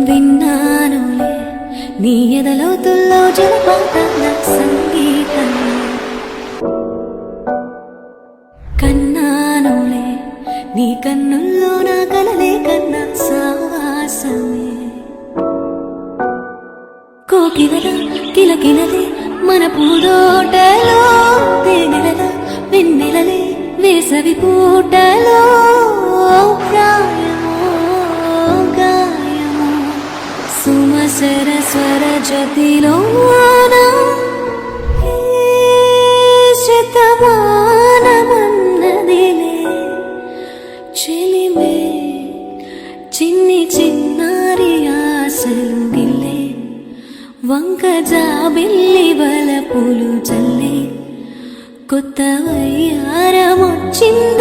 విన్నానులే నీ ఎదలోతుల్లో జలపాతాల సంగీతం, కన్నానులే నీ కన్నుల్లో నా కలలే కన్నా సావాసమే. కోకిలల కిలకిలలే మన పూదోటలో, తేనెలల వెన్నెలలే వేసవి పూటలో, ప్రాయమో గాయమో సుమసర స్వర జతిలోన శతమానమన్నదిలే చెలిమే చిన్ని చిన్నారి ఆశలు గిల్లే, వంక జాబిల్లి వలపులు చల్లే, కొత్త వయ్యారమొచ్చింది